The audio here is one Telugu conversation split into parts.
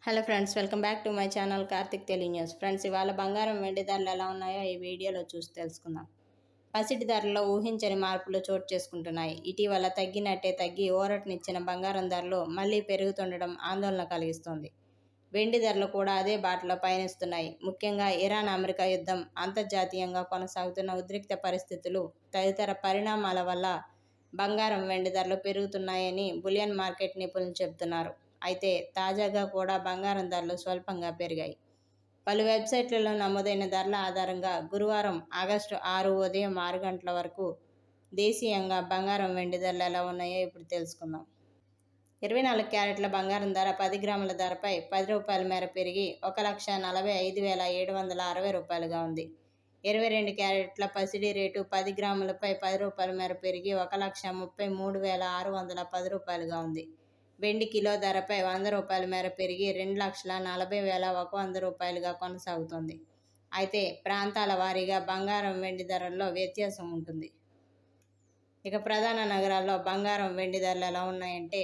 Hello friends, welcome back to my channel Karthik తెలి న్యూస్. ఫ్రెండ్స్, ఇవాళ బంగారం వెండి ధరలు ఎలా ఉన్నాయో ఈ వీడియోలో చూసి తెలుసుకుందాం. పసిటి ధరల్లో ఊహించని మార్పులు చోటు చేసుకుంటున్నాయి. ఇటీవల తగ్గి ఊరటనిచ్చిన బంగారం ధరలు మళ్లీ పెరుగుతుండడం ఆందోళన కలిగిస్తోంది. వెండి ధరలు కూడా అదే బాటలో పయనిస్తున్నాయి. ముఖ్యంగా ఇరాన్ అమెరికా యుద్ధం, అంతర్జాతీయంగా కొనసాగుతున్న ఉద్రిక్త పరిస్థితులు తదితర పరిణామాల వల్ల బంగారం వెండి ధరలు పెరుగుతున్నాయని బులియన్ మార్కెట్ నిపుణులు చెబుతున్నారు. అయితే తాజాగా కూడా బంగారం ధరలు స్వల్పంగా పెరిగాయి. పలు వెబ్సైట్లలో నమోదైన ధరల ఆధారంగా గురువారం ఆగస్టు 6 ఉదయం 6 గంటల వరకు దేశీయంగా బంగారం వెండి ధరలు ఎలా ఉన్నాయో ఇప్పుడు తెలుసుకుందాం. 24 క్యారెట్ల బంగారం ధర 10 గ్రాముల ధరపై ₹10 మేర పెరిగి 1,45,760 రూపాయలుగా ఉంది. 22 క్యారెట్ల పసిడి రేటు 10 గ్రాములపై ₹10 మేర పెరిగి 1,33,610 రూపాయలుగా ఉంది. వెండి కిలో ధరపై ₹100 మేర పెరిగి 2,40,100 రూపాయలుగా కొనసాగుతోంది. అయితే ప్రాంతాల వారీగా బంగారం వెండి ధరల్లో వ్యత్యాసం ఉంటుంది. ఇక ప్రధాన నగరాల్లో బంగారం వెండి ధరలు ఎలా ఉన్నాయంటే,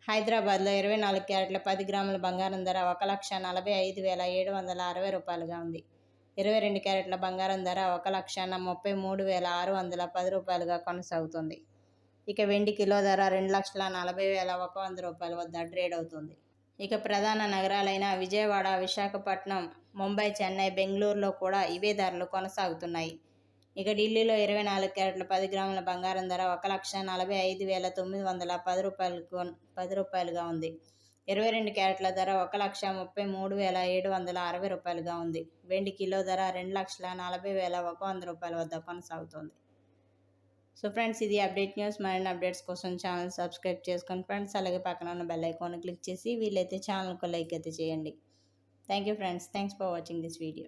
హైదరాబాద్లో 24 క్యారెట్ల 10 గ్రాముల బంగారం ధర 1,45,760 రూపాయలుగా ఉంది. 22 క్యారెట్ల బంగారం ధర 1,33,610 రూపాయలుగా కొనసాగుతుంది. ఇక వెండి కిలో ధర 2,40,100 రూపాయల వద్ద ట్రేడ్ అవుతుంది. ఇక ప్రధాన నగరాలైన విజయవాడ, విశాఖపట్నం, ముంబై, చెన్నై, బెంగళూరులో కూడా ఇవే ధరలు కొనసాగుతున్నాయి. ఇక ఢిల్లీలో 24 క్యారెట్ల 10 గ్రాముల బంగారం ధర 1,45,910 రూపాయలుగా ఉంది. 22 క్యారెట్ల ధర 1,33,760 రూపాయలుగా ఉంది. వెండి కిలో ధర 2,40,100 రూపాయల వద్ద కొనసాగుతోంది. సో ఫ్రెండ్స్, ఇది అప్డేట్ న్యూస్. మరిన్ని అప్డేట్స్ కోసం ఛానల్ సబ్స్క్రైబ్ చేసుకోండి ఫ్రెండ్స్. అలాగే పక్కన ఉన్న బెల్ ఐకాన్ క్లిక్ చేసి వీలైతే ఛానల్కు లైక్ అయితే చేయండి. Thank you friends. Thanks for watching this video.